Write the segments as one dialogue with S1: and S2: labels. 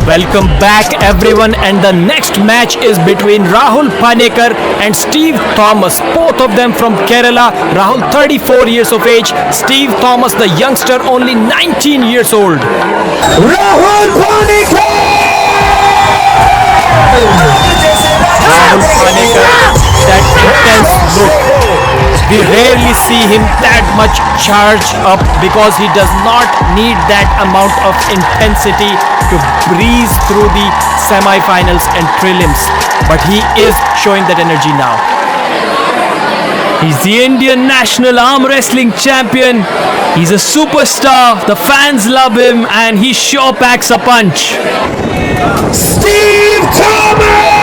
S1: Welcome back everyone, and the next match is between Rahul Panikar and Steve Thomas, both of them from Kerala. Rahul 34 years of age, Steve Thomas the youngster only 19 years old.
S2: Rahul Panikar!
S1: Rahul Panikar, that intense look. We rarely see him that much charged up because he does not need that amount of intensity to breeze through the semi-finals and prelims. But he is showing that energy now.
S3: He's the Indian national arm wrestling champion. He's a superstar. The fans love him and he sure packs a punch.
S2: Steve Thomas!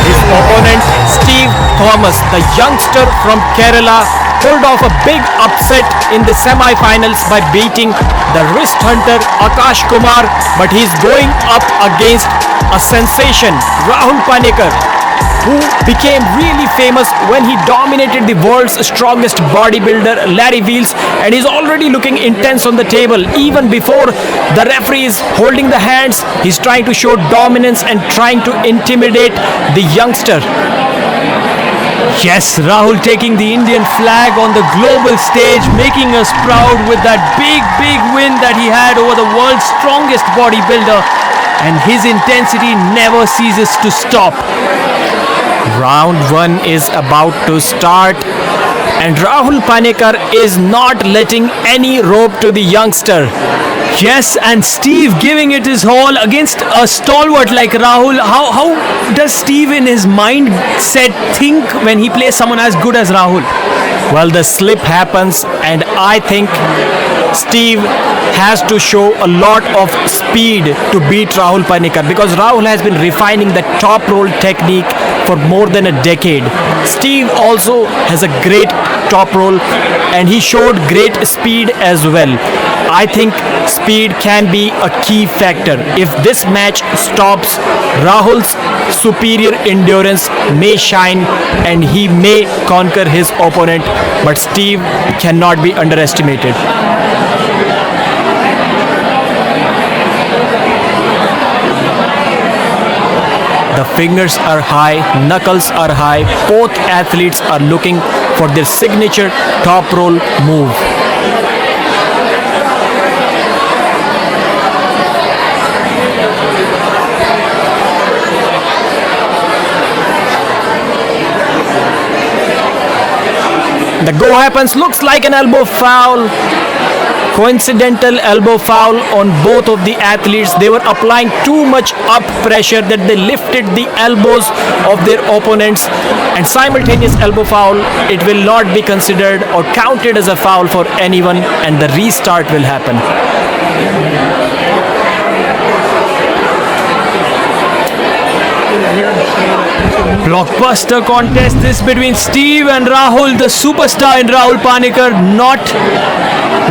S1: His opponent, Steve Thomas, the youngster from Kerala, pulled off a big upset in the semi-finals by beating the wrist hunter Akash Kumar, but he's going up against a sensation, Rahul Panikar, who became really famous when he dominated the world's strongest bodybuilder Larry Wheels, and he's already looking intense on the table. Even before the referee is holding the hands, he's trying to show dominance and trying to intimidate the youngster.
S3: Yes, Rahul taking the Indian flag on the global stage, making us proud with that big win that he had over the world's strongest bodybuilder, and his intensity never ceases to stop.
S1: Round 1 is about to start, and Rahul Panikar is not letting any rope to the youngster.
S3: Yes, and Steve giving it his all against a stalwart like Rahul. How does Steve in his mindset think when he plays someone as good as Rahul?
S1: Well, the slip happens, and I think Steve has to show a lot of speed to beat Rahul Panikar, because Rahul has been refining the top roll technique for more than a decade. Steve also has a great top roll, and he showed great speed as well. I think speed can be a key factor. If this match stops, Rahul's superior endurance may shine and he may conquer his opponent, but Steve cannot be underestimated. The fingers are high, knuckles are high. Both athletes are looking for their signature top roll move. The go happens, looks like an elbow foul. Coincidental elbow foul on both of the athletes. They were applying too much up pressure that they lifted the elbows of their opponents, and simultaneous elbow foul. It will not be considered or counted as a foul for anyone, and the restart will happen.
S3: Blockbuster contest this between Steve and Rahul, the superstar in Rahul Panikar, not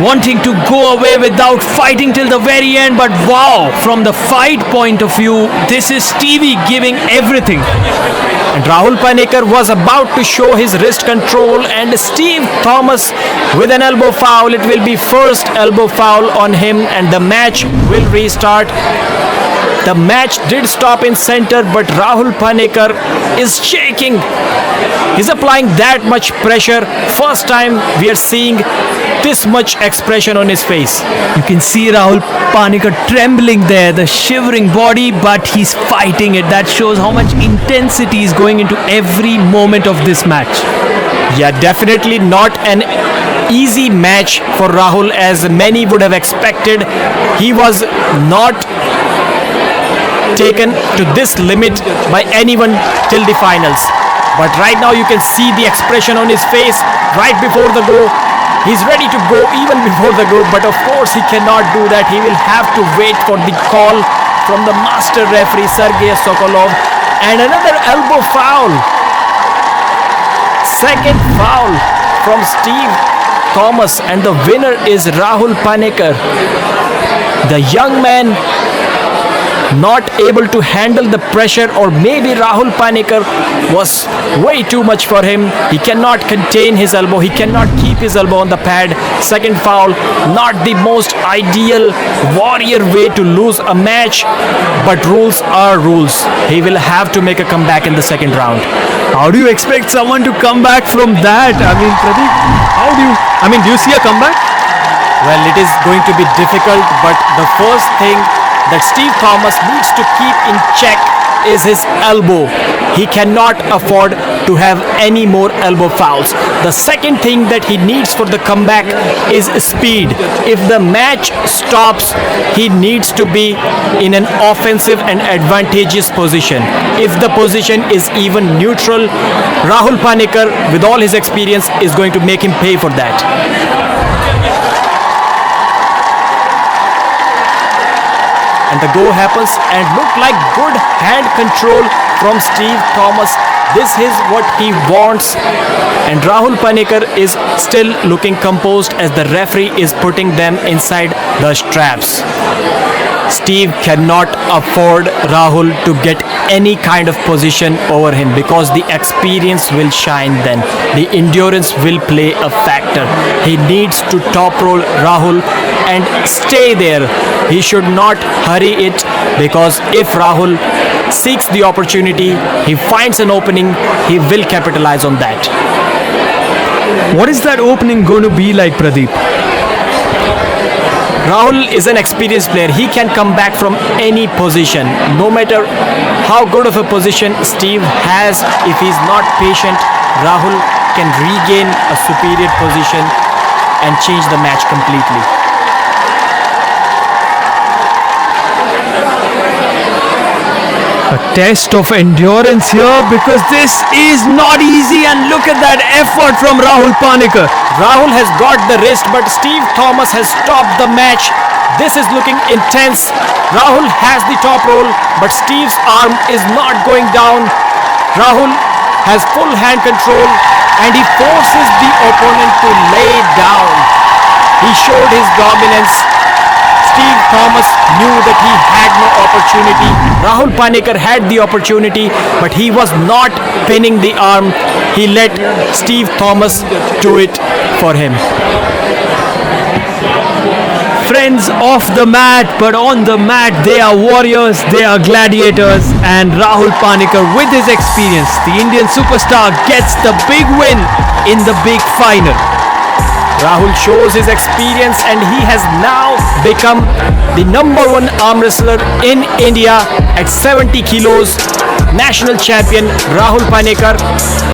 S3: wanting to go away without fighting till the very end. But wow, from the fight point of view, this is Stevie giving everything.
S1: And Rahul Panikar was about to show his wrist control, and Steve Thomas with an elbow foul. It will be first elbow foul on him, and the match will restart. The match did stop in center, but Rahul Panikar is shaking. He's applying that much pressure. First time we are seeing this much expression on his face.
S3: You can see Rahul Panikar trembling there, the shivering body, but he's fighting it. That shows how much intensity is going into every moment of this match.
S1: Yeah, definitely not an easy match for Rahul, as many would have expected. He was not taken to this limit by anyone till the finals. But right now you can see the expression on his face right before the go. He's ready to go even before the go, but of course he cannot do that. He will have to wait for the call from the master referee Sergey Sokolov. And another elbow foul. Second foul from Steve Thomas, and the winner is Rahul Panikar. The young man not able to handle the pressure, or maybe Rahul Panikar was way too much for him. He cannot contain his elbow, he cannot keep his elbow on the pad. Second foul, not the most ideal warrior way to lose a match, but rules are rules. He will have to make a comeback in the second round.
S3: How do you expect someone to come back from that? I mean, Pradeep, do you see a comeback?
S1: Well, it is going to be difficult, but the first thing that Steve Thomas needs to keep in check is his elbow. He cannot afford to have any more elbow fouls. The second thing that he needs for the comeback is speed. If the match stops, he needs to be in an offensive and advantageous position. If the position is even neutral, Rahul Panikar, with all his experience, is going to make him pay for that. And the go happens, and look like good hand control from Steve Thomas. This is what he wants, and Rahul Panikar is still looking composed as the referee is putting them inside the straps. Steve cannot afford Rahul to get any kind of position over him, because the experience will shine then. The endurance will play a factor. He needs to top roll Rahul and stay there. He should not hurry it, because if Rahul seeks the opportunity, he finds an opening, he will capitalize on that.
S3: What is that opening going to be like, Pradeep?
S1: Rahul is an experienced player. He can come back from any position. No matter how good of a position Steve has, if he's not patient, Rahul can regain a superior position and change the match completely.
S3: A test of endurance here, because this is not easy, and look at that effort from Rahul Panikar.
S1: Rahul has got the wrist, but Steve Thomas has stopped the match. This is looking intense. Rahul has the top roll, but Steve's arm is not going down. Rahul has full hand control, and he forces the opponent to lay down. He showed his dominance. Steve Thomas knew that he had no opportunity. Rahul Panikar had the opportunity, but he was not pinning the arm. He let Steve Thomas do it for him.
S3: Friends off the mat, but on the mat they are warriors, they are gladiators, and Rahul Panikar, with his experience, the Indian superstar, gets the big win in the big final.
S1: Rahul shows his experience, and he has now become the #1 arm wrestler in India at 70 kilos. National champion Rahul Panikar